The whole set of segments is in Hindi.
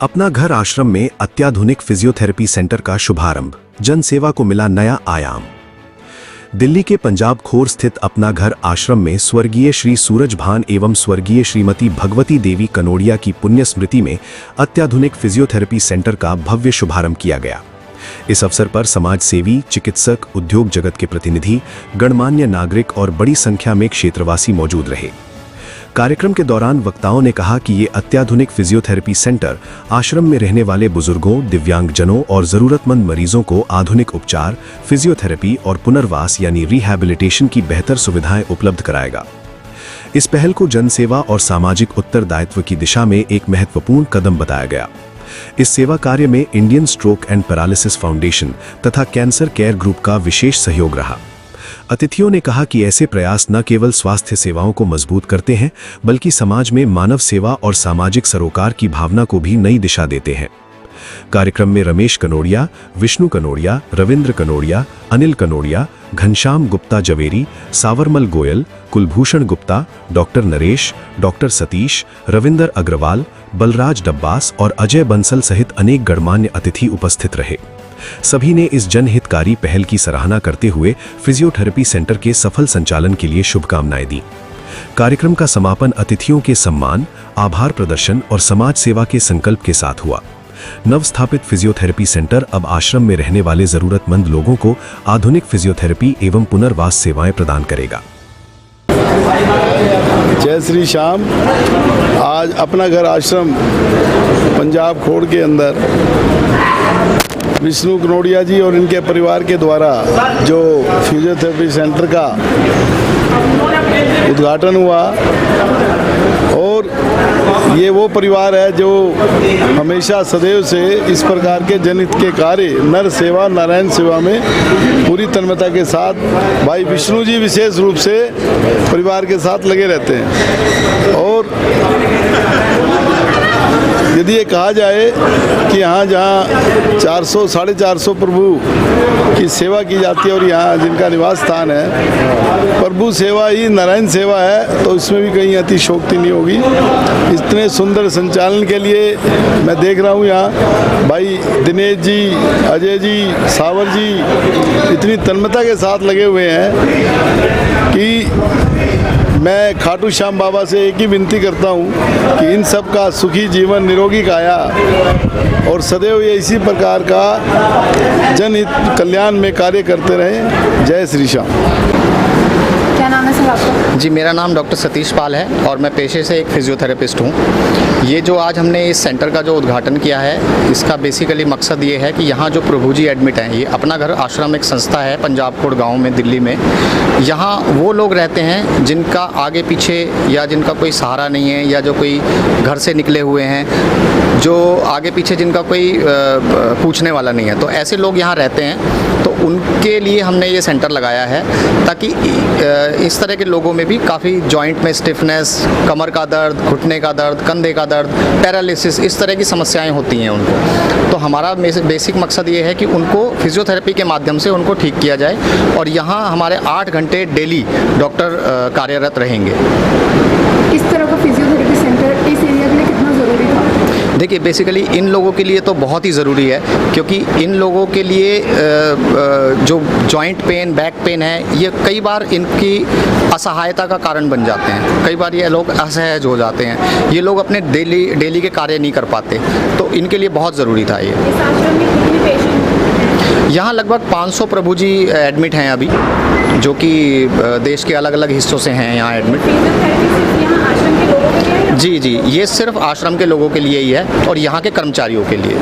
अपना घर आश्रम में अत्याधुनिक फिजियोथेरेपी सेंटर का शुभारंभ, जनसेवा को मिला नया आयाम। दिल्ली के पंजाब खोर स्थित अपना घर आश्रम में स्वर्गीय श्री सूरज भान एवं स्वर्गीय श्रीमती भगवती देवी कनोडिया की पुण्य स्मृति में अत्याधुनिक फिजियोथेरेपी सेंटर का भव्य शुभारंभ किया गया। इस अवसर पर समाज सेवी, चिकित्सक, उद्योग जगत के प्रतिनिधि, गणमान्य नागरिक और बड़ी संख्या में क्षेत्रवासी मौजूद रहे। कार्यक्रम के दौरान वक्ताओं ने कहा कि ये अत्याधुनिक फिजियोथेरेपी सेंटर आश्रम में रहने वाले बुजुर्गों, दिव्यांगजनों और जरूरतमंद मरीजों को आधुनिक उपचार, फिजियोथेरेपी और पुनर्वास यानी रिहैबिलिटेशन की बेहतर सुविधाएं उपलब्ध कराएगा। इस पहल को जनसेवा और सामाजिक उत्तरदायित्व की दिशा में एक महत्वपूर्ण कदम बताया गया। इस सेवा कार्य में Indian stroke and paralysis foundation तथा कैंसर केयर ग्रुप का विशेष सहयोग रहा। अतिथियों ने कहा कि ऐसे प्रयास न केवल स्वास्थ्य सेवाओं को मजबूत करते हैं, बल्कि समाज में मानव सेवा और सामाजिक सरोकार की भावना को भी नई दिशा देते हैं। कार्यक्रम में रमेश कनोडिया, विष्णु कनोडिया, रविंद्र कनोडिया, अनिल कनोडिया, घनश्याम गुप्ता जवेरी, सावरमल गोयल, कुलभूषण गुप्ता, डॉक्टर नरेश, डॉक्टर सतीश, रविंदर अग्रवाल, बलराज डब्बास और अजय बंसल सहित अनेक गणमान्य अतिथि उपस्थित रहे। सभी ने इस जनहितकारी पहल की सराहना करते हुए फिजियोथेरेपी सेंटर के सफल संचालन के लिए शुभकामनाएं दी। कार्यक्रम का समापन अतिथियों के सम्मान, आभार प्रदर्शन और समाज सेवा के संकल्प के साथ हुआ। नवस्थापित फिजियोथेरेपी सेंटर अब आश्रम में रहने वाले जरूरतमंद लोगों को आधुनिक फिजियोथेरेपी एवं पुनर्वास सेवाएं प्रदान करेगा। जय श्री श्याम। आज अपना घर आश्रम पंजाब खोड़ के अंदर विष्णु कनोडिया जी और इनके परिवार के द्वारा जो फिजियोथेरेपी सेंटर का उद्घाटन हुआ, और ये वो परिवार है जो हमेशा सदैव से इस प्रकार के जनहित के कार्य, नर सेवा नारायण सेवा में पूरी तन्मयता के साथ भाई विष्णु जी विशेष रूप से परिवार के साथ लगे रहते हैं। और यदि ये कहा जाए कि यहाँ जहाँ 400-450 प्रभु की सेवा की जाती है और यहाँ जिनका निवास स्थान है प्रभु सेवा ही नारायण सेवा है, तो इसमें भी कहीं अतिशयोक्ति नहीं होगी। इतने सुंदर संचालन के लिए मैं देख रहा हूँ यहाँ भाई दिनेश जी, अजय जी, सावर जी इतनी तन्मयता के साथ लगे हुए हैं कि मैं खाटू श्याम बाबा से एक ही विनती करता हूँ कि इन सब का सुखी जीवन, निरोगी काया और सदैव ये इसी प्रकार का जनहित कल्याण में कार्य करते रहें। जय श्री श्याम। क्या नाम है सर आपका? जी, मेरा नाम डॉक्टर सतीश पाल है और मैं पेशे से एक फिजियोथेरेपिस्ट हूँ। ये जो आज हमने इस सेंटर का जो उद्घाटन किया है, इसका बेसिकली मकसद ये है कि यहाँ जो प्रभु जी एडमिट हैं, ये अपना घर आश्रम एक संस्था है पंजाब खोड़ गाँव में, दिल्ली में। यहाँ वो लोग रहते हैं जिनका आगे पीछे या जिनका कोई सहारा नहीं है, या जो कोई घर से निकले हुए हैं, जो आगे पीछे जिनका कोई पूछने वाला नहीं है, तो ऐसे लोग यहाँ रहते हैं। तो उनके लिए हमने ये सेंटर लगाया है ताकि इस तरह के लोगों में भी काफ़ी जॉइंट में स्टिफनेस, कमर का दर्द, घुटने का दर्द, कंधे का दर्द, पैरालिसिस, इस तरह की समस्याएं होती हैं उनको। तो हमारा बेसिक मकसद ये है कि उनको फिजियोथेरेपी के माध्यम से उनको ठीक किया जाए, और यहाँ हमारे 8 घंटे डेली डॉक्टर कार्यरत रहेंगे। इस तरह का फिजियोथेरेपी सेंटर इस एरिया के लिए कितना ज़रूरी था? देखिए, बेसिकली इन लोगों के लिए तो बहुत ही ज़रूरी है, क्योंकि इन लोगों के लिए जो जॉइंट पेन, बैक पेन है, ये कई बार इनकी असहायता का कारण बन जाते हैं। कई बार ये लोग असहज हो जाते हैं, ये लोग अपने डेली के कार्य नहीं कर पाते, तो इनके लिए बहुत ज़रूरी था ये। इस आश्रम में कितने पेशेंट? यहाँ लगभग 500 प्रभु जी एडमिट हैं अभी, जो कि देश के अलग अलग हिस्सों से हैं यहाँ एडमिट। फिजियोथेरेपी सिर्फ यहाँ आश्रम के लोगों के लिए? जी, ये सिर्फ आश्रम के लोगों के लिए ही है और यहाँ के कर्मचारियों के लिए।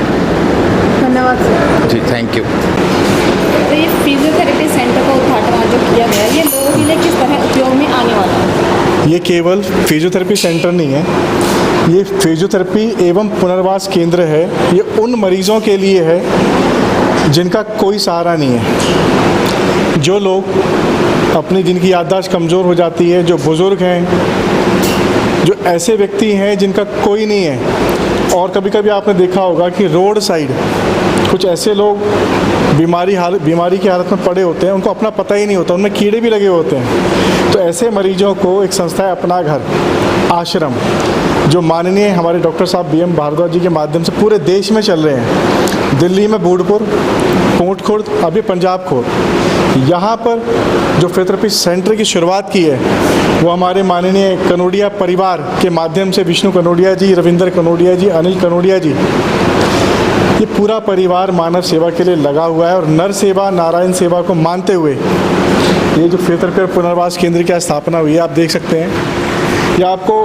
धन्यवाद सर। Ji, thank you. तो ये फिजियोथेरेपी सेंटर का उद्घाटन आज जो किया गया, ये लोगों के लिए किस तरह उपयोग में आने वाला है? ये केवल फिजियोथेरेपी सेंटर नहीं है, ये फिजियोथेरेपी एवं पुनर्वास केंद्र है। ये उन मरीजों के लिए है जिनका कोई सहारा नहीं है, जो लोग जिनकी याददाश्त कमज़ोर हो जाती है, जो बुज़ुर्ग हैं, जो ऐसे व्यक्ति हैं जिनका कोई नहीं है। और कभी कभी आपने देखा होगा कि रोड साइड कुछ ऐसे लोग बीमारी की हालत में पड़े होते हैं, उनको अपना पता ही नहीं होता, उनमें कीड़े भी लगे होते हैं। तो ऐसे मरीजों को एक संस्था है अपना घर आश्रम, जो माननीय हमारे डॉक्टर साहब BM भारद्वाज जी के माध्यम से पूरे देश में चल रहे हैं। दिल्ली में बूढ़पुर, कोट खुर्द, अभी पंजाब खोर। यहाँ पर जो फिजियोथेरेपी सेंटर की शुरुआत की है वो हमारे माननीय कनोडिया परिवार के माध्यम से विष्णु कनोडिया जी, रविंद्र कनोडिया जी, अनिल कनोडिया जी, ये पूरा परिवार मानव सेवा के लिए लगा हुआ है और नर सेवा नारायण सेवा को मानते हुए ये जो फिजियोथेरेपी और पुनर्वास केंद्र की स्थापना हुई है, आप देख सकते हैं। या आपको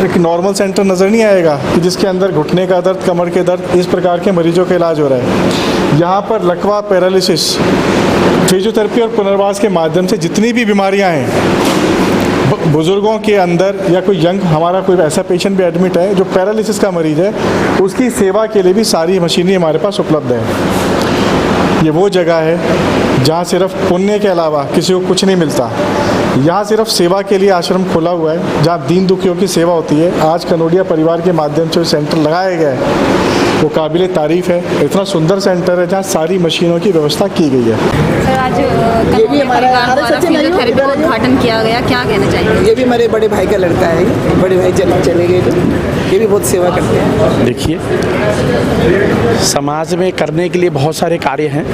एक नॉर्मल सेंटर नज़र नहीं आएगा कि जिसके अंदर घुटने का दर्द, कमर के दर्द, इस प्रकार के मरीजों का इलाज हो रहा है। यहाँ पर लकवा, पैरालिसिस, फिजियोथेरेपी और पुनर्वास के माध्यम से जितनी भी बीमारियाँ हैं, बुज़ुर्गों के अंदर या कोई यंग, हमारा कोई ऐसा पेशेंट भी एडमिट है जो पैरालिसिस का मरीज़ है, उसकी सेवा के लिए भी सारी मशीनरी हमारे पास उपलब्ध है। ये वो जगह है जहाँ सिर्फ पुण्य के अलावा किसी को कुछ नहीं मिलता। यहाँ सिर्फ सेवा के लिए आश्रम खोला हुआ है जहाँ दीन दुखियों की सेवा होती है। आज कनोडिया परिवार के माध्यम से सेंटर लगाया गया है, वो काबिल तारीफ़ है। इतना सुंदर सेंटर है जहाँ सारी मशीनों की व्यवस्था की गई है। सर, आज कनोडिया परिवार द्वारा फिजियोथेरेपी का उद्घाटन किया गया, क्या कहना चाहिए? ये भी हमारे बड़े भाई का लड़का है, बड़े भाई चले गए तो ये भी बहुत सेवा करते हैं। देखिए, समाज में करने के लिए बहुत सारे कार्य हैं।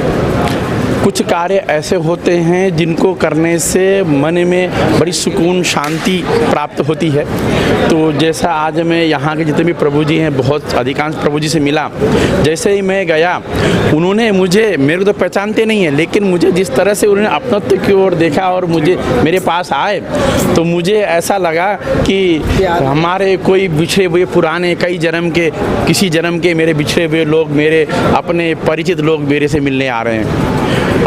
कुछ कार्य ऐसे होते हैं जिनको करने से मन में बड़ी सुकून, शांति प्राप्त होती है। तो जैसा आज मैं यहाँ के जितने भी प्रभु जी हैं, बहुत अधिकांश प्रभु जी से मिला। जैसे ही मैं गया, उन्होंने मुझे, मेरे को तो पहचानते नहीं है, लेकिन मुझे जिस तरह से उन्होंने अपनत्व की ओर देखा और मुझे मेरे पास आए, तो मुझे ऐसा लगा कि हमारे कोई बिछड़े हुए पुराने कई जन्म के, किसी जन्म के मेरे बिछड़े हुए लोग, मेरे अपने परिचित लोग मेरे से मिलने आ रहे हैं।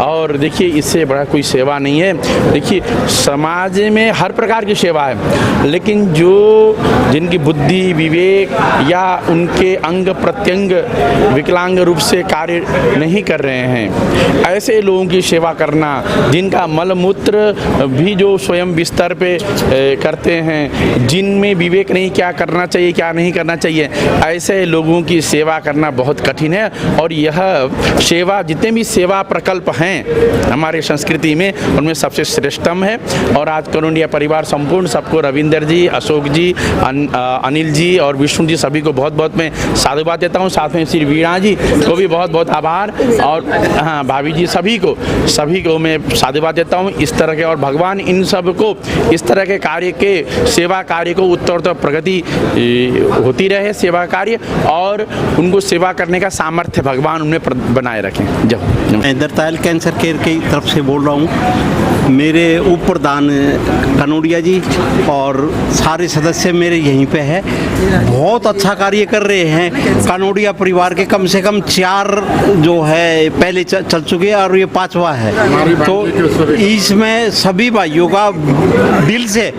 और देखिए, इससे बड़ा कोई सेवा नहीं है। देखिए, समाज में हर प्रकार की सेवा है, लेकिन जो जिनकी बुद्धि, विवेक या उनके अंग प्रत्यंग विकलांग रूप से कार्य नहीं कर रहे हैं, ऐसे लोगों की सेवा करना, जिनका मल मूत्र भी जो स्वयं बिस्तर पे करते हैं, जिनमें विवेक नहीं, क्या करना चाहिए क्या नहीं करना चाहिए, ऐसे लोगों की सेवा करना बहुत कठिन है। और यह सेवा, जितने भी सेवा प्रकल्प हैं हमारे संस्कृति में, उनमें सबसे श्रेष्ठतम है। और आज कनोडिया परिवार संपूर्ण सबको, रविंदर जी, अशोक जी, अनिल जी और विष्णु जी, सभी को बहुत बहुत मैं साधुवाद देता हूँ। साथ में श्री वीणा जी को भी बहुत बहुत आभार, और हाँ, भाभी जी, सभी को मैं साधुवाद देता हूँ इस तरह के। और भगवान इन सब को इस तरह के कार्य के, सेवा कार्य को उत्तरोत्तर प्रगति होती रहे, सेवा कार्य, और उनको सेवा करने का सामर्थ्य भगवान उनमें बनाए रखें। जय। दरताल कैंसर केयर की तरफ से बोल रहा हूँ। मेरे उप प्रधान कनोडिया जी और सारे सदस्य मेरे यहीं पे है, बहुत अच्छा कार्य कर रहे हैं। कनोडिया परिवार के कम से कम 4 जो है पहले चल चुके हैं और ये 5वां है। तो इसमें सभी भाइयों का दिल से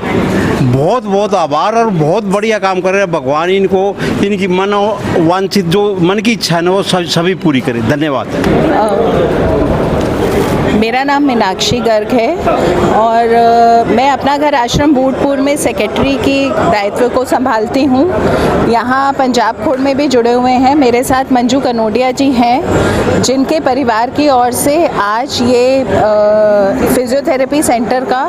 बहुत बहुत आभार, और बहुत बढ़िया काम कर रहे हैं। भगवान इनको, इनकी मनोवांछित जो मन की इच्छा है ना, वो सभी पूरी करें। धन्यवाद। मेरा नाम मीनाक्षी गर्ग है और मैं अपना घर आश्रम बूढ़पुर में सेक्रेटरी की दायित्व को संभालती हूँ। यहाँ पंजाब खोड़ में भी जुड़े हुए हैं। मेरे साथ मंजू कनोडिया जी हैं, जिनके परिवार की ओर से आज ये फिजियोथेरेपी सेंटर का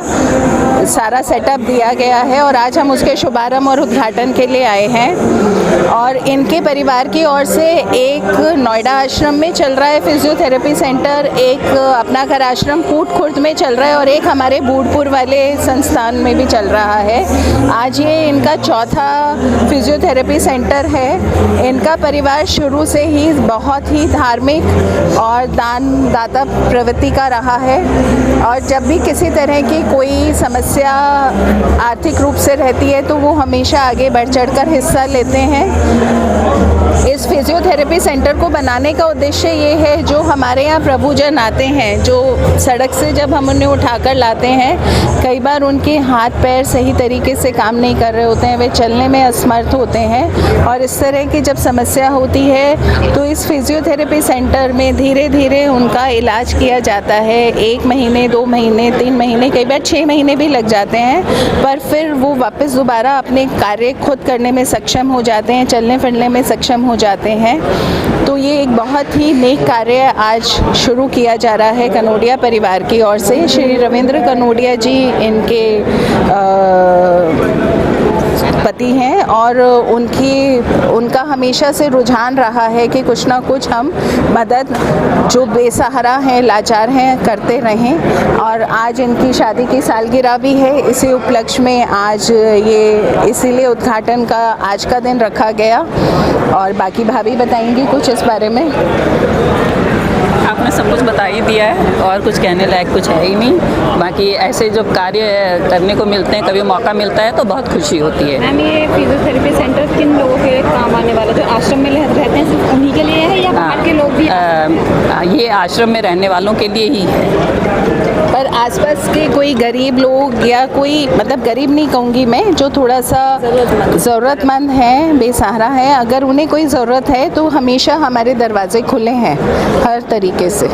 सारा सेटअप दिया गया है और आज हम उसके शुभारंभ और उद्घाटन के लिए आए हैं। और इनके परिवार की ओर से एक नोएडा आश्रम में चल रहा है फिजियोथेरेपी सेंटर, एक अपना घर आश्रम कोट खुर्द में चल रहा है और एक हमारे बूढ़पुर वाले संस्थान में भी चल रहा है। आज ये इनका 4था फिजियोथेरेपी सेंटर है। इनका परिवार शुरू से ही बहुत ही धार्मिक और दाता प्रवृत्ति का रहा है और जब भी किसी तरह की कोई समस्या आर्थिक रूप से रहती है तो वो हमेशा आगे बढ़ चढ़कर हिस्सा लेते हैं। इस फिजियोथेरेपी सेंटर को बनाने का उद्देश्य ये है, जो हमारे यहाँ प्रभुजन आते हैं, जो सड़क से जब हम उन्हें उठाकर लाते हैं, कई बार उनके हाथ पैर सही तरीके से काम नहीं कर रहे होते हैं, वे चलने में असमर्थ होते हैं और इस तरह की जब समस्या होती है तो इस फिजियोथेरेपी सेंटर में धीरे धीरे उनका इलाज किया जाता है। 1 महीने, 2 महीने, 3 महीने, कई बार 6 महीने भी लग जाते हैं, पर फिर वो वापस दोबारा अपने कार्य खुद करने में सक्षम हो जाते हैं, चलने फिरने में सक्षम हो जाते हैं। तो ये एक बहुत ही नेक कार्य आज शुरू किया जा रहा है कनोडिया परिवार की ओर से। श्री रविंद्र कनोडिया जी इनके पति हैं और उनका हमेशा से रुझान रहा है कि कुछ ना कुछ हम मदद जो बेसहारा हैं, लाचार हैं, करते रहें। और आज इनकी शादी की सालगिरह भी है, इसी उपलक्ष्य में आज ये इसीलिए उद्घाटन का आज का दिन रखा गया। और बाकी भाभी बताएंगी कुछ इस बारे में। आपने सब कुछ बता ही दिया है और कुछ कहने लायक कुछ है ही नहीं। बाकी ऐसे जो कार्य करने को मिलते हैं, कभी मौका मिलता है तो बहुत खुशी होती है। मैम, ये फिजियोथेरेपी सेंटर किन लोगों के काम आने वाला, जो आश्रम में रहते हैं सिर्फ उन्हीं के लिए है या बाहर के लोग भी? ये आश्रम में रहने वालों के लिए ही है। पर आसपास के कोई गरीब लोग या कोई, मतलब गरीब नहीं कहूँगी मैं, जो थोड़ा सा ज़रूरतमंद हैं, बेसहारा हैं, अगर उन्हें कोई ज़रूरत है तो हमेशा हमारे दरवाजे खुले हैं हर तरीके से।